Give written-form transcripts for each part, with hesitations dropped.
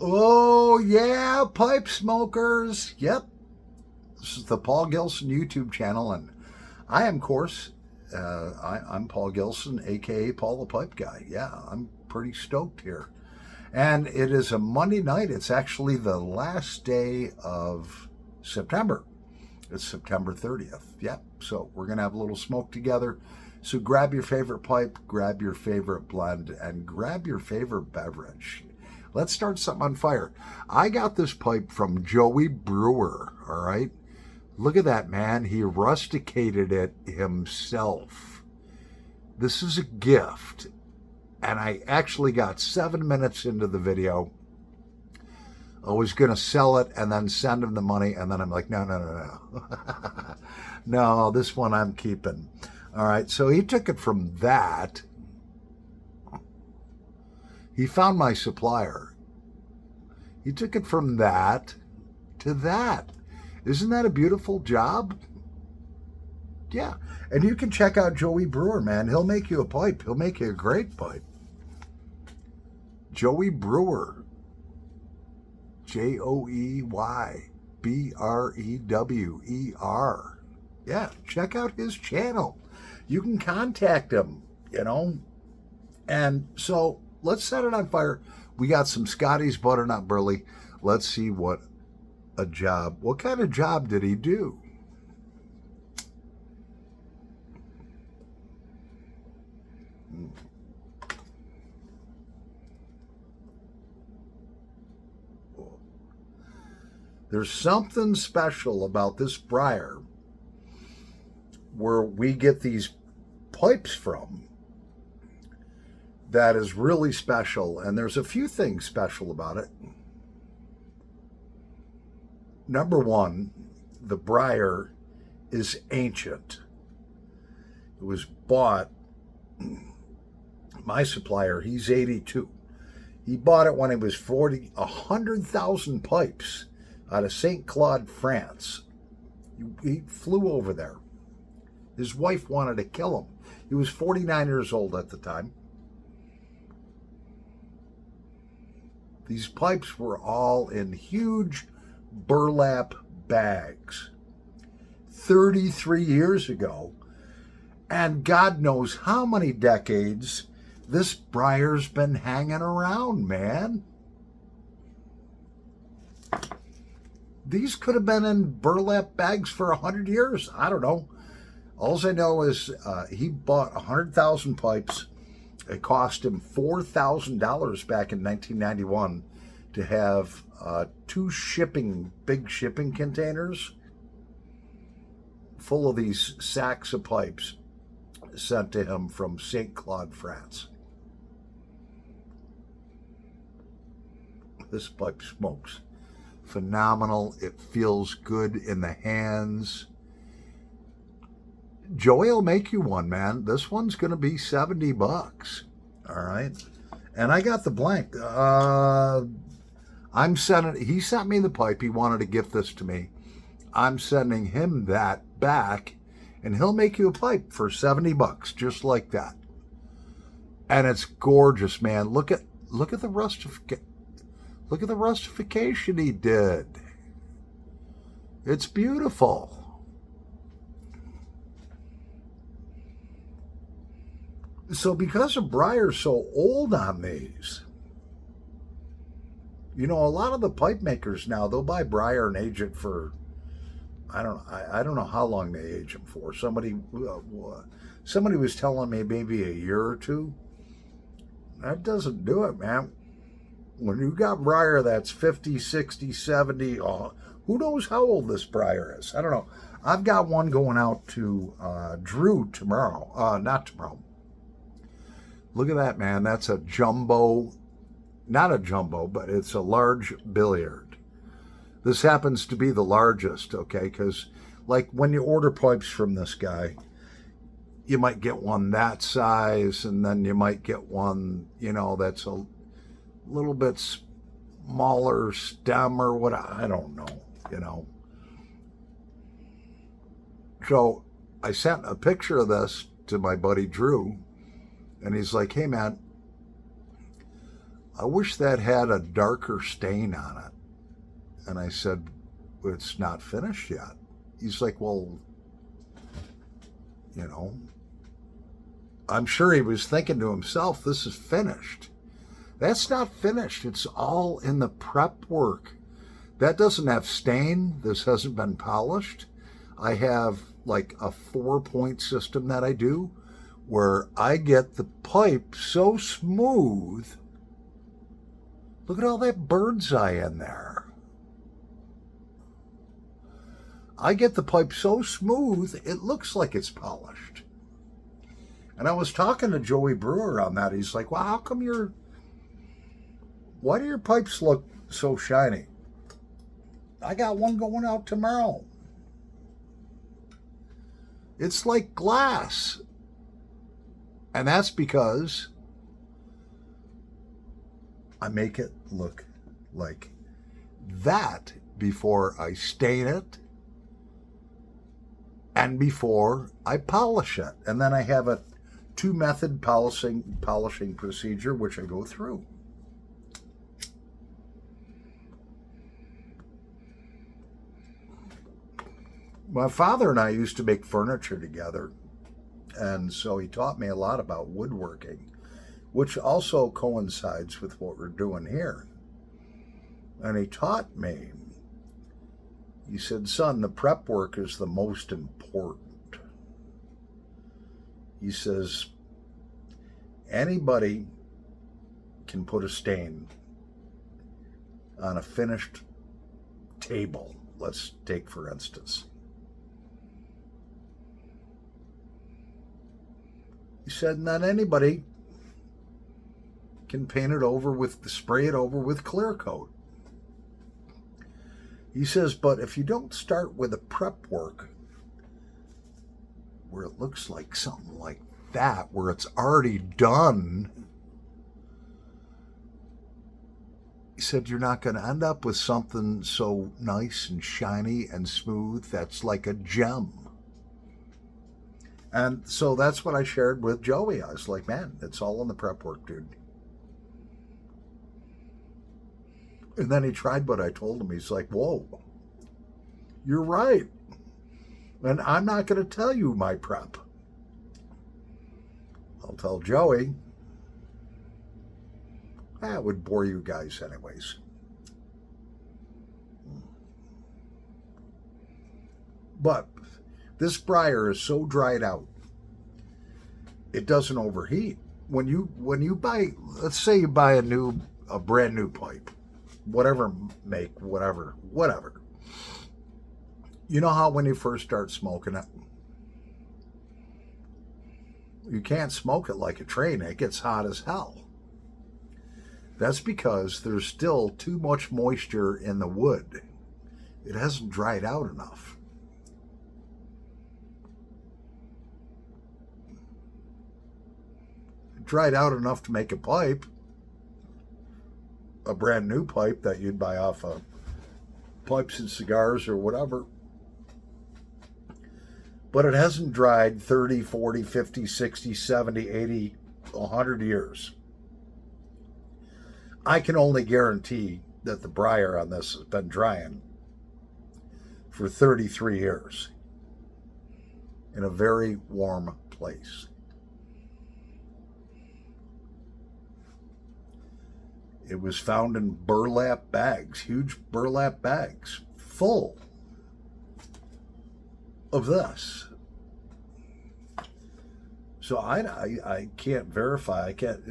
Oh, yeah, pipe smokers. Yep. This is the Paul Gilson YouTube channel, and I am, of course, I'm Paul Gilson, aka Paul the Pipe Guy. Yeah, I'm pretty stoked here. And it is a Monday night. It's actually the last day of September. It's September 30th. Yep. So we're going to have a little smoke together. So grab your favorite pipe, grab your favorite blend, and grab your favorite beverage. Let's start something on fire. I got this pipe from Joey Brewer, all right? Look at that, man. He rusticated it himself. This is a gift. And I actually got 7 minutes into the video. I was going to sell it and then send him the money. And then I'm like, no. No, this one I'm keeping. All right. So he took it from that. He found my supplier. He took it from that to that. Isn't that a beautiful job? Yeah. And you can check out Joey Brewer, man. He'll make you a pipe. He'll make you a great pipe. Joey Brewer. JoeyBrewer. Yeah, check out his channel. You can contact him. And so let's set it on fire. We got some Scotty's butternut burley. Let's see what kind of job did he do? There's something special about this briar where we get these pipes from that is really special. And there's a few things special about it. Number one, the briar is ancient. It was bought, my supplier, he's 82. He bought it when he was 40, 100,000 pipes out of St. Claude, France. He flew over there. His wife wanted to kill him. He was 49 years old at the time. These pipes were all in huge burlap bags 33 years ago. And God knows how many decades this briar's been hanging around, man. These could have been in burlap bags for 100 years. I don't know. All I know is he bought 100,000 pipes. It cost him $4,000 back in 1991 to have two big shipping containers full of these sacks of pipes sent to him from St. Claude, France. This pipe smokes. Phenomenal. It feels good in the hands. Joey will make you one, man. This one's going to be $70. All right. And I got the blank. He sent me the pipe. He wanted to gift this to me. I'm sending him that back, and he'll make you a pipe for $70, just like that. And it's gorgeous, man. Look at the rustification he did. It's beautiful. So because of briar's so old on these, a lot of the pipe makers now, they'll buy briar and age it for, I don't know how long they age them for. Somebody was telling me maybe a year or two. That doesn't do it, man. When you got briar that's 50, 60, 70, who knows how old this briar is? I don't know. I've got one going out to Drew tomorrow. Not tomorrow. Look at that, man. That's a jumbo, not a jumbo, but it's a large billiard. This happens to be the largest, okay? Because, like, when you order pipes from this guy, you might get one that size, and then you might get one, that's a little bit smaller stem or what, I don't know. So I sent a picture of this to my buddy Drew, and he's like, hey, man, I wish that had a darker stain on it. And I said, it's not finished yet. He's like, well, you know, I'm sure he was thinking to himself, this is finished. That's not finished. It's all in the prep work. That doesn't have stain. This hasn't been polished. I have like a 4-point system that I do where I get the pipe so smooth. Look at all that bird's eye in there. I get the pipe so smooth, it looks like it's polished. And I was talking to Joey Brewer on that. He's like, well, why do your pipes look so shiny? I got one going out tomorrow. It's like glass. And that's because I make it look like that before I stain it and before I polish it. And then I have a 2-method polishing procedure, which I go through. My father and I used to make furniture together, and so he taught me a lot about woodworking, which also coincides with what we're doing here. And he taught me, he said, son, the prep work is the most important. He says, anybody can put a stain on a finished table. Let's take, for instance. He said, and then anybody can spray it over with clear coat. He says, but if you don't start with a prep work where it looks like something like that, where it's already done, he said, you're not going to end up with something so nice and shiny and smooth that's like a gem. And so that's what I shared with Joey. I was like, man, it's all in the prep work, dude. And then he tried what I told him. He's like, whoa, you're right. And I'm not going to tell you my prep. I'll tell Joey. That would bore you guys anyways. But this briar is so dried out, it doesn't overheat. When you buy, let's say you buy a brand new pipe, whatever make, whatever. You know how when you first start smoking it, you can't smoke it like a train. It gets hot as hell. That's because there's still too much moisture in the wood. It hasn't dried out enough. It dried out enough to make a pipe, a brand new pipe that you'd buy off of Pipes and Cigars or whatever. But it hasn't dried 30, 40, 50, 60, 70, 80, 100 years. I can only guarantee that the briar on this has been drying for 33 years in a very warm place. It was found in burlap bags, huge burlap bags, full of this. So I can't verify. I can't,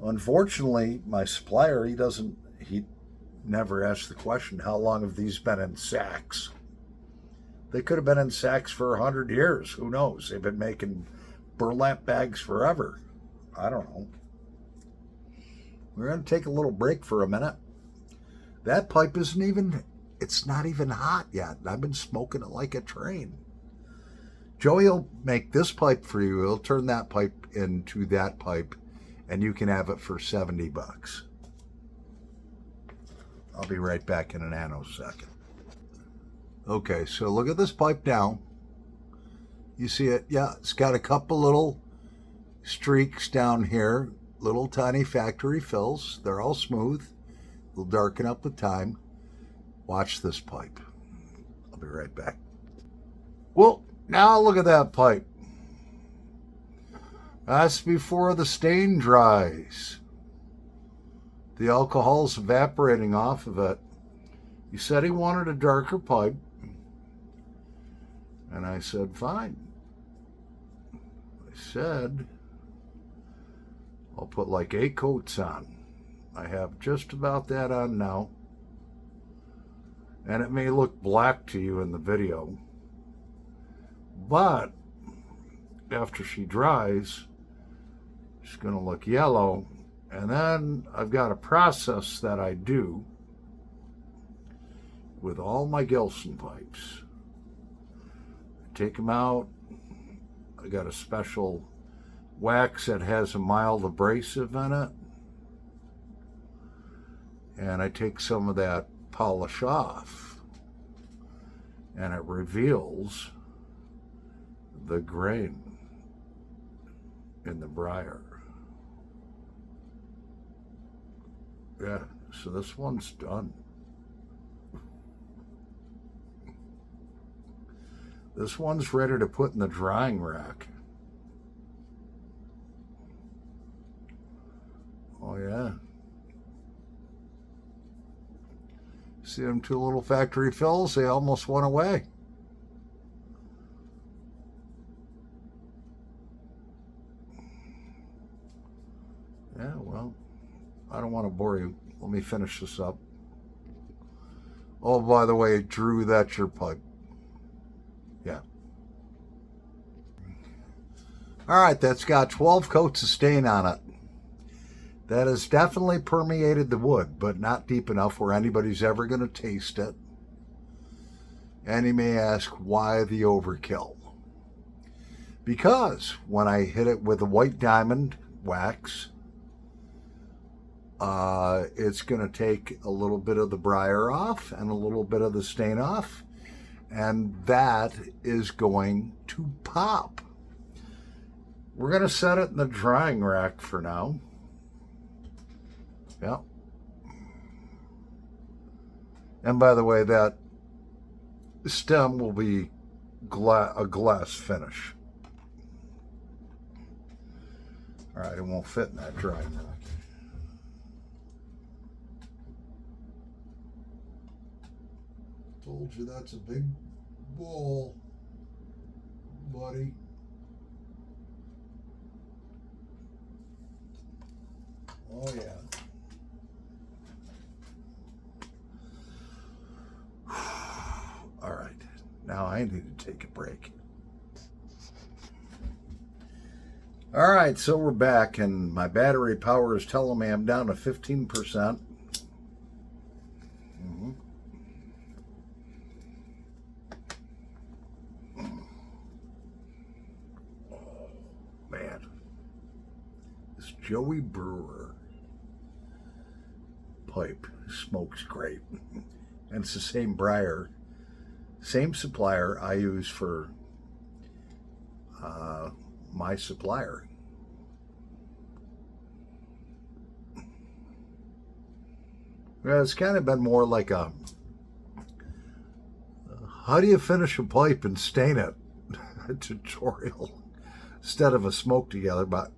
unfortunately, my supplier, he never asked the question, how long have these been in sacks? They could have been in sacks for 100 years. Who knows? They've been making burlap bags forever. I don't know. We're going to take a little break for a minute. That pipe it's not even hot yet. I've been smoking it like a train. Joey will make this pipe for you. He'll turn that pipe into that pipe, and you can have it for $70. I'll be right back in a nanosecond. Okay, so look at this pipe now. You see it? Yeah, it's got a couple little streaks down here. little tiny factory fills. They're all smooth. They'll darken up with time. Watch this pipe. I'll be right back. Well, now look at that pipe. That's before the stain dries. The alcohol's evaporating off of it. He said he wanted a darker pipe. And I said, fine. I said, I'll put like 8 coats on. I have just about that on now. And it may look black to you in the video. But after she dries, it's going to look yellow. And then I've got a process that I do with all my Gilson pipes. I take them out. I got a special wax that has a mild abrasive in it. And I take some of that polish off. And it reveals the grain in the briar. Yeah, so this one's done. This one's ready to put in the drying rack. Oh yeah. See them 2 little factory fills? They almost went away. Yeah, well, I don't want to bore you. Let me finish this up. Oh, by the way, Drew, that's your pipe. Yeah. All right, that's got 12 coats of stain on it. That has definitely permeated the wood, but not deep enough where anybody's ever going to taste it. And you may ask, why the overkill? Because when I hit it with a white diamond wax, it's going to take a little bit of the briar off and a little bit of the stain off, and that is going to pop. We're going to set it in the drying rack for now. Yeah. And by the way, that stem will be a glass finish. All right, it won't fit in that drying rack. Told you that's a big bowl, buddy. Oh yeah. All right, now I need to take a break. All right, so we're back, and my battery power is telling me I'm down to 15%. Man, this Joey Brewer pipe smokes great. And it's the same briar, same supplier I use for my supplier. Yeah, it's kind of been more like a, how do you finish a pipe and stain it tutorial instead of a smoke together, but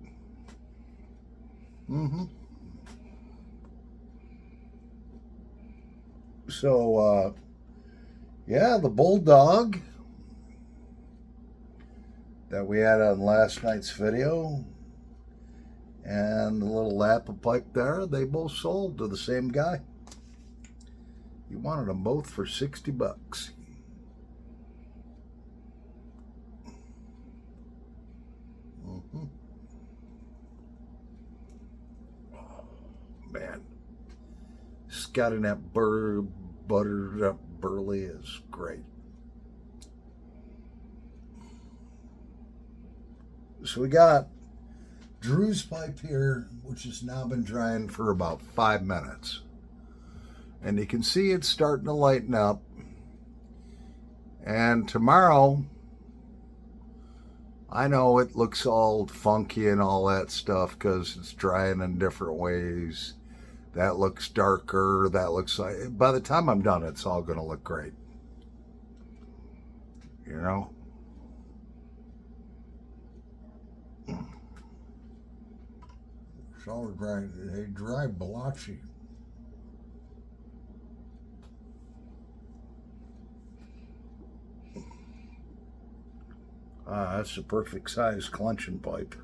So, yeah, the Bulldog that we had on last night's video and the little Lapa pipe there, they both sold to the same guy. He wanted them both for $60. Man, Scotty that buttered up burley is great. So we got Drew's pipe here, which has now been drying for about 5 minutes. And you can see it's starting to lighten up. And tomorrow, I know it looks all funky and all that stuff because it's drying in different ways. That looks darker. That looks like, by the time I'm done, it's all going to look great. You know? It's all dry. They dry blotchy. That's the perfect size clenching pipe.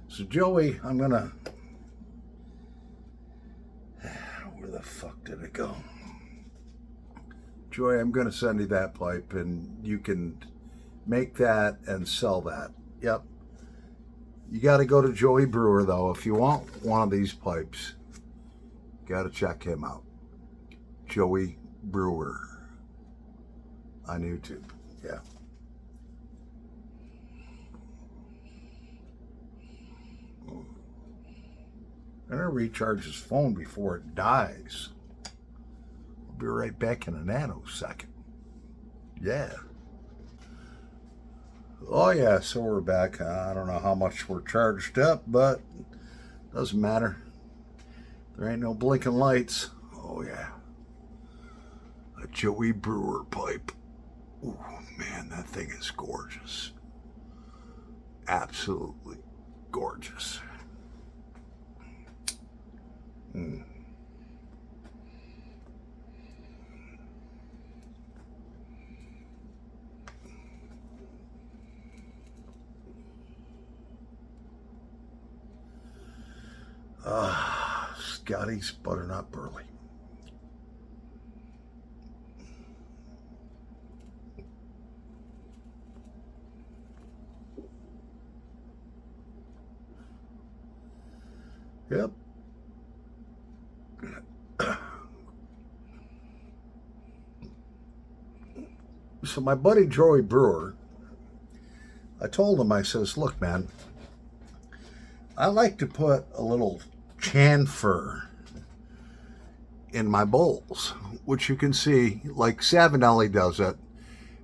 So Joey, I'm gonna, where the fuck did it go? Joey, I'm gonna send you that pipe and you can make that and sell that. Yep. You gotta go to Joey Brewer though. If you want one of these pipes, you gotta check him out. Joey Brewer on YouTube. Yeah. I'm gonna recharge his phone before it dies. I'll be right back in a nanosecond. Yeah. Oh yeah, so we're back. I don't know how much we're charged up, but doesn't matter. There ain't no blinking lights. Oh yeah. A Joey Brewer pipe. Ooh, man, that thing is gorgeous. Absolutely gorgeous. Mm. Scotty's butternut burley. Yep. So my buddy Joey Brewer, I told him, I says, look, man, I like to put a little chamfer in my bowls, which you can see, like Savinelli does it.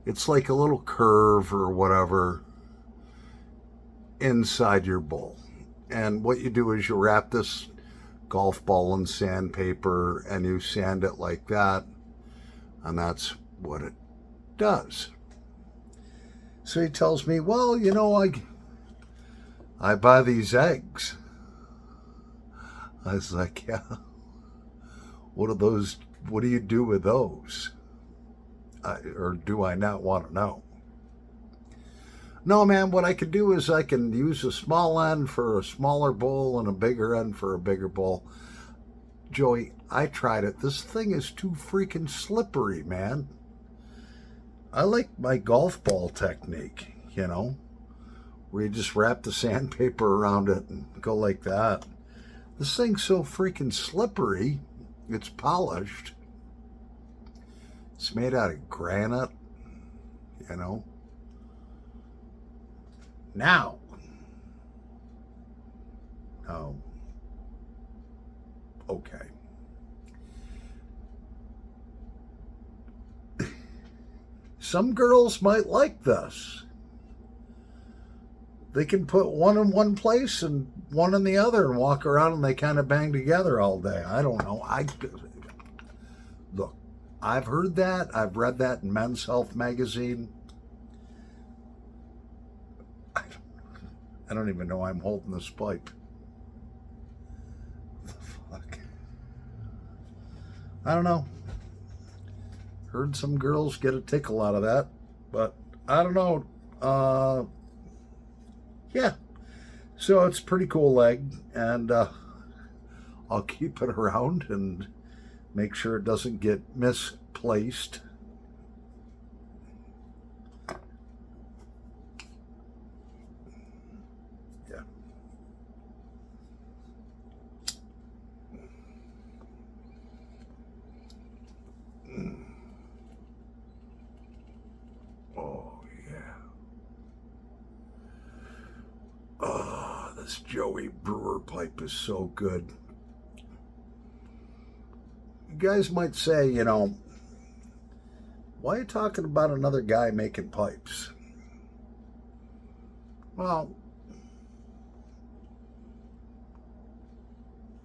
It's like a little curve or whatever inside your bowl. And what you do is you wrap this golf ball in sandpaper and you sand it like that. And that's what it does. So he tells me, well, you know, I buy these eggs. I was like, yeah. What are those? What do you do with those? Or do I not want to know? No, man, what I can do is I can use a small end for a smaller bowl and a bigger end for a bigger bowl. Joey, I tried it. This thing is too freaking slippery, man. I like my golf ball technique, you know, where you just wrap the sandpaper around it and go like that. This thing's so freaking slippery. It's polished. It's made out of granite, you know. Now, oh, okay. Some girls might like this. They can put one in one place and one in the other and walk around and they kind of bang together all day. I don't know. Look, I've heard that. I've read that in Men's Health magazine. I don't even know I'm holding this pipe. What the fuck? I don't know. Heard some girls get a tickle out of that, but I don't know. Yeah. So it's a pretty cool leg, and I'll keep it around and make sure it doesn't get misplaced. Yeah. Oh, yeah. Oh, this Joey Brewer pipe is so good. You guys might say, you know, why are you talking about another guy making pipes? Well,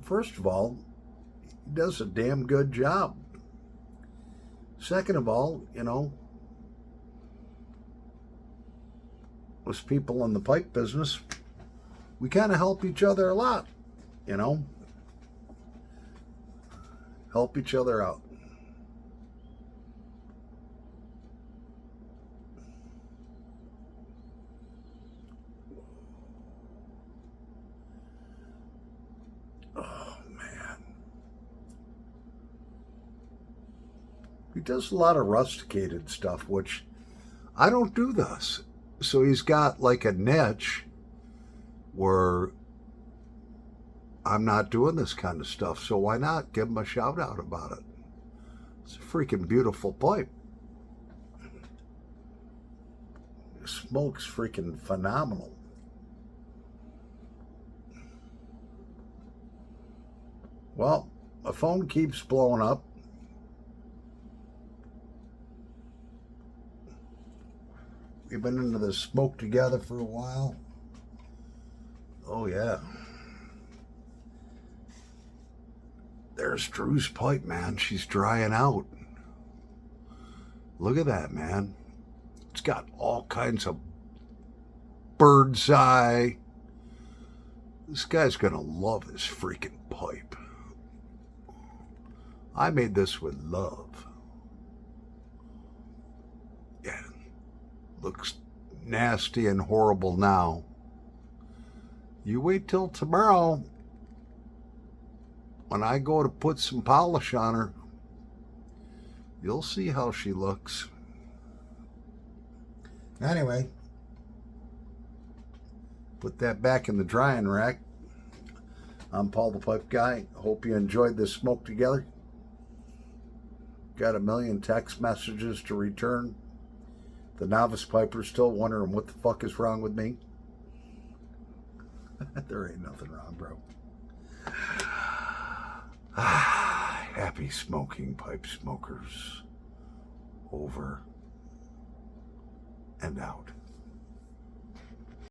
first of all, he does a damn good job. Second of all, as people in the pipe business, we kind of help each other a lot, you know, help each other out. Oh, man. He does a lot of rusticated stuff, which I don't do this. So he's got like a niche where I'm not doing this kind of stuff. So why not give him a shout out about it? It's a freaking beautiful pipe. The smoke's freaking phenomenal. Well, my phone keeps blowing up. We've been into the smoke together for a while. Oh, yeah. There's Drew's pipe, man. She's drying out. Look at that, man. It's got all kinds of bird's eye. This guy's going to love his freaking pipe. I made this with love. Yeah. Looks nasty and horrible now. You wait till tomorrow when I go to put some polish on her. You'll see how she looks. Anyway, put that back in the drying rack. I'm Paul the Pipe Guy. Hope you enjoyed this smoke together. Got a million text messages to return. The novice piper's still wondering what the fuck is wrong with me. There ain't nothing wrong, bro. Happy smoking, pipe smokers. Over and out.